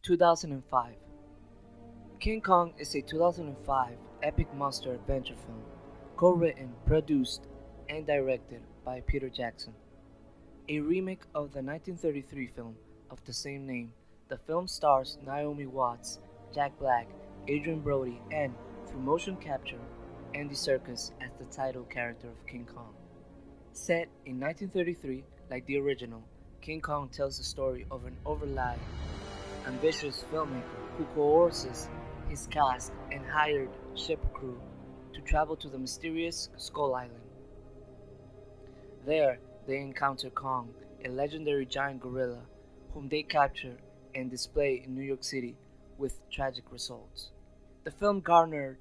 2005. King Kong is a 2005 epic monster adventure film, co-written, produced, and directed by Peter Jackson. A remake of the 1933 film of the same name, the film stars Naomi Watts, Jack Black, Adrien Brody, and, through motion capture, Andy Serkis as the title character of King Kong. Set in 1933, like the original, King Kong tells the story of an overly ambitious filmmaker who coerces his cast and hired ship crew to travel to the mysterious Skull Island. There, they encounter Kong, a legendary giant gorilla, whom they capture and display in New York City with tragic results. The film garnered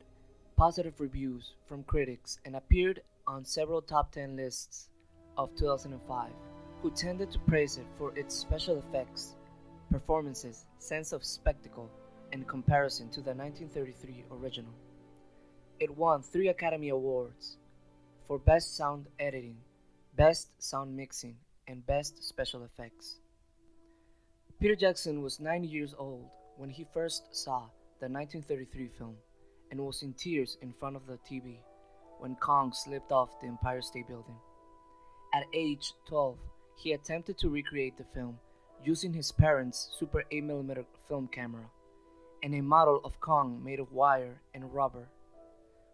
positive reviews from critics and appeared on several top 10 lists of 2005, who tended to praise it for its special effects, performances, sense of spectacle, and comparison to the 1933 original. It won 3 Academy Awards for Best Sound Editing, Best Sound Mixing, and Best Special Effects. Peter Jackson was 9 years old when he first saw the 1933 film and was in tears in front of the TV when Kong slipped off the Empire State Building. At age 12, he attempted to recreate the film using his parents' Super 8mm film camera and a model of Kong made of wire and rubber,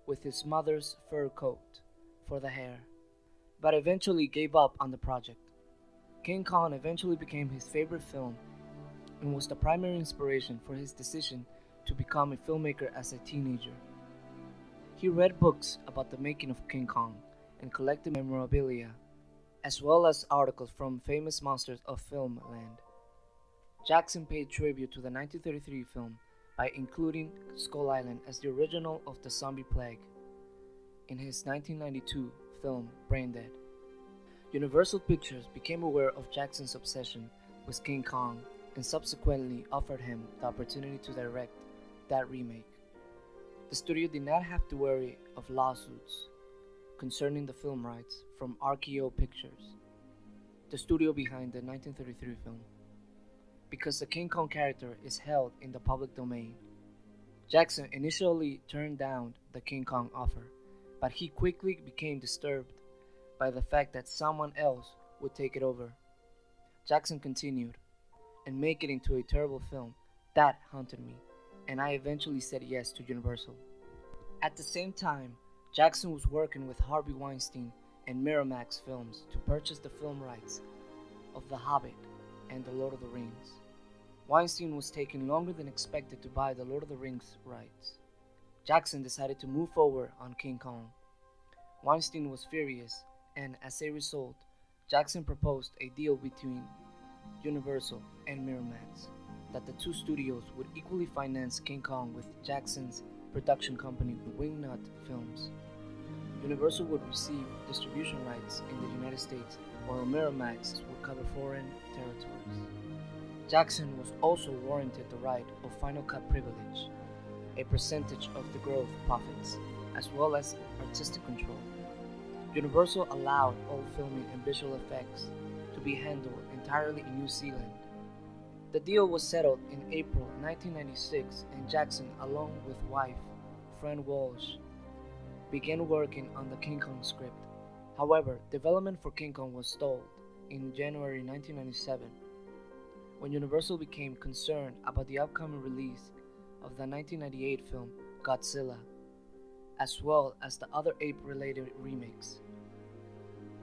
with his mother's fur coat for the hair, but eventually gave up on the project. King Kong eventually became his favorite film and was the primary inspiration for his decision to become a filmmaker as a teenager. He read books about the making of King Kong and collected memorabilia, as well as articles from famous monsters of filmland. Jackson paid tribute to the 1933 film by including Skull Island as the original of the zombie plague in his 1992 film Braindead. Universal Pictures became aware of Jackson's obsession with King Kong and subsequently offered him the opportunity to direct that remake. The studio did not have to worry of lawsuits concerning the film rights from RKO Pictures, the studio behind the 1933 film, because the King Kong character is held in the public domain. Jackson initially turned down the King Kong offer, but he quickly became disturbed by the fact that someone else would take it over. Jackson continued, "And make it into a terrible film, that haunted me, and I eventually said yes to Universal." At the same time, Jackson was working with Harvey Weinstein and Miramax Films to purchase the film rights of The Hobbit and The Lord of the Rings. Weinstein was taking longer than expected to buy the Lord of the Rings rights. Jackson decided to move forward on King Kong. Weinstein was furious, and as a result, Jackson proposed a deal between Universal and Miramax that the two studios would equally finance King Kong with Jackson's production company Wingnut Films. Universal would receive distribution rights in the United States, while Miramax would cover foreign territories. Jackson was also warranted the right of Final Cut privilege, a percentage of the growth profits, as well as artistic control. Universal allowed all filming and visual effects to be handled entirely in New Zealand. The deal was settled in April 1996, and Jackson, along with wife, Fran Walsh, began working on the King Kong script. However, development for King Kong was stalled in January 1997, when Universal became concerned about the upcoming release of the 1998 film Godzilla, as well as the other ape-related remakes.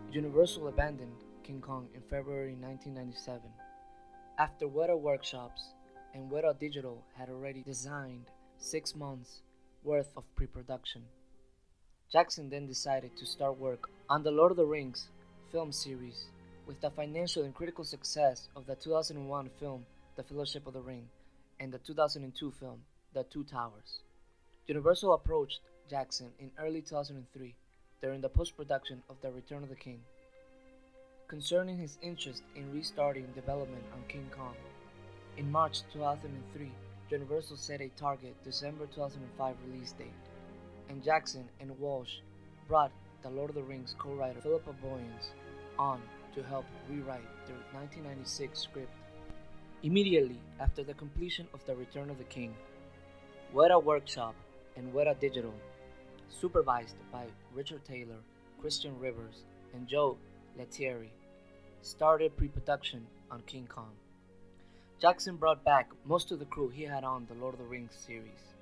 Universal abandoned King Kong in February 1997, after Weta Workshops and Weta Digital had already designed 6 months' worth of pre-production. Jackson then decided to start work on the Lord of the Rings film series. With the financial and critical success of the 2001 film The Fellowship of the Ring and the 2002 film The Two Towers, Universal approached Jackson in early 2003 during the post-production of The Return of the King concerning his interest in restarting development on King Kong. In March 2003, Universal set a target December 2005 release date, and Jackson and Walsh brought the Lord of the Rings co-writer Philippa Boyens on to help rewrite the 1996 script. Immediately after the completion of The Return of the King, Weta Workshop and Weta Digital, supervised by Richard Taylor, Christian Rivers, and Joe Letteri, started pre-production on King Kong. Jackson brought back most of the crew he had on the Lord of the Rings series.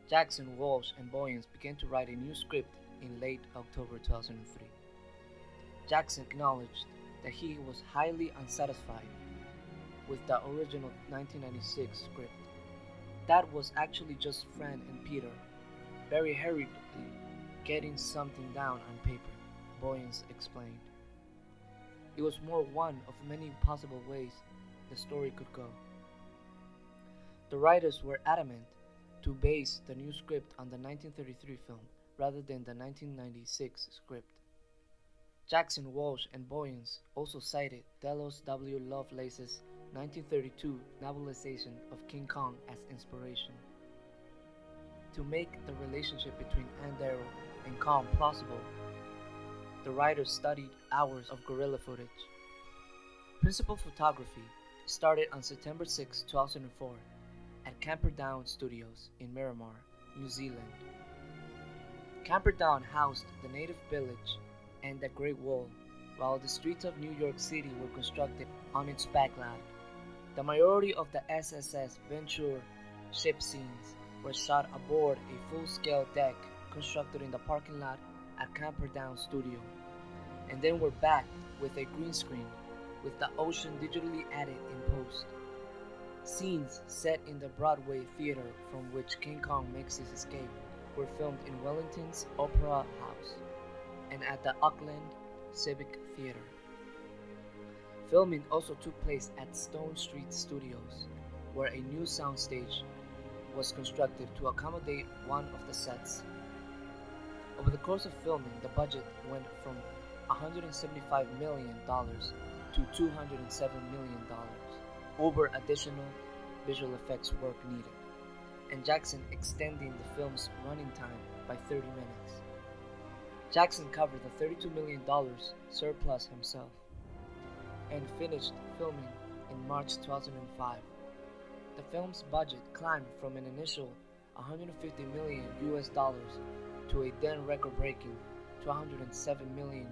Jackson, Walsh, and Boyens began to write a new script in late October 2003. Jackson acknowledged that he was highly unsatisfied with the original 1996 script. That was actually just Fran and Peter very hurriedly getting something down on paper, Boyens explained. It was more one of many possible ways the story could go. The writers were adamant to base the new script on the 1933 film rather than the 1996 script. Jackson, Walsh, and Boyens also cited Delos W. Lovelace's 1932 novelization of King Kong as inspiration. To make the relationship between Ann Darrow and Kong plausible, the writers studied hours of guerrilla footage. Principal photography started on September 6, 2004 at Camperdown Studios in Miramar, New Zealand. Camperdown housed the native village and the Great Wall, while the streets of New York City were constructed on its backland. The majority of the SSS Venture ship scenes were shot aboard a full-scale deck constructed in the parking lot at Camperdown Studio, and then were backed with a green screen with the ocean digitally added in post. Scenes set in the Broadway theater from which King Kong makes his escape were filmed in Wellington's Opera House and at the Auckland Civic Theatre. Filming also took place at Stone Street Studios, where a new soundstage was constructed to accommodate one of the sets. Over the course of filming, the budget went from $175 million to $207 million, over additional visual effects work needed, and Jackson extending the film's running time by 30 minutes. Jackson covered the $32 million surplus himself and finished filming in March 2005. The film's budget climbed from an initial $150 million to a then record-breaking $207 million,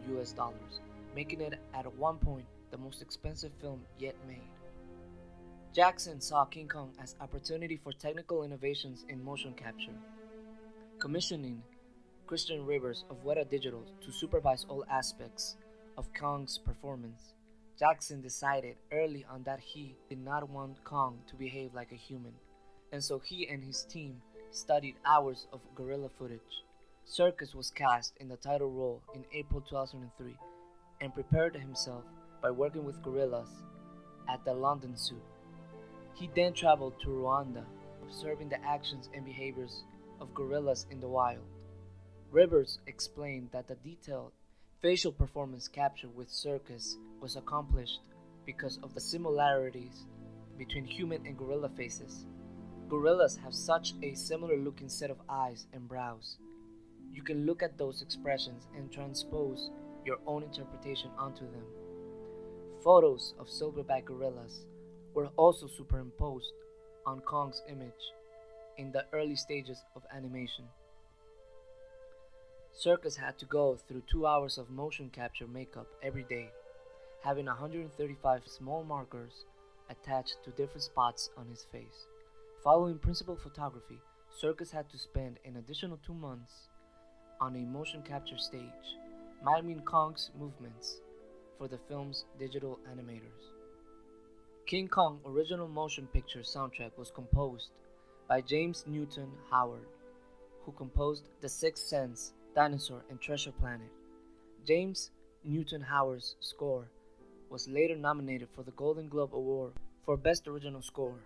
making it at one point the most expensive film yet made. Jackson saw King Kong as opportunity for technical innovations in motion capture. Commissioning Christian Rivers of Weta Digital to supervise all aspects of Kong's performance, Jackson decided early on that he did not want Kong to behave like a human, and so he and his team studied hours of guerrilla footage. Serkis was cast in the title role in April 2003 and prepared himself by working with gorillas at the London Zoo. He then traveled to Rwanda, observing the actions and behaviors of gorillas in the wild. Rivers explained that the detailed facial performance capture with Serkis was accomplished because of the similarities between human and gorilla faces. Gorillas have such a similar looking set of eyes and brows. You can look at those expressions and transpose your own interpretation onto them. Photos of silverback gorillas were also superimposed on Kong's image in the early stages of animation. Serkis had to go through 2 hours of motion capture makeup every day, having 135 small markers attached to different spots on his face. Following principal photography, Serkis had to spend an additional 2 months on a motion capture stage, miming Kong's movements for the film's digital animators. King Kong original motion picture soundtrack was composed by James Newton Howard, who composed The Sixth Sense, Dinosaur, and Treasure Planet. James Newton Howard's score was later nominated for the Golden Globe Award for Best Original Score.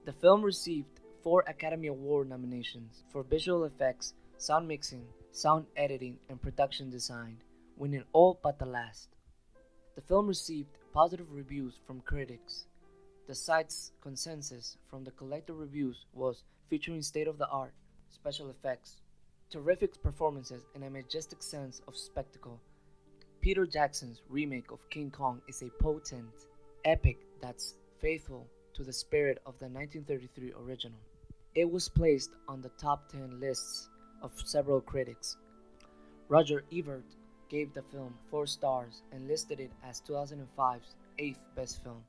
The film received 4 Academy Award nominations for visual effects, sound mixing, sound editing, and production design, winning all but the last. The film received positive reviews from critics. The site's consensus from the collector reviews was featuring state-of-the-art special effects, terrific performances, and a majestic sense of spectacle. Peter Jackson's remake of King Kong is a potent epic that's faithful to the spirit of the 1933 original. It was placed on the top 10 lists of several critics. Roger Ebert gave the film 4 stars and listed it as 2005's 8th best film.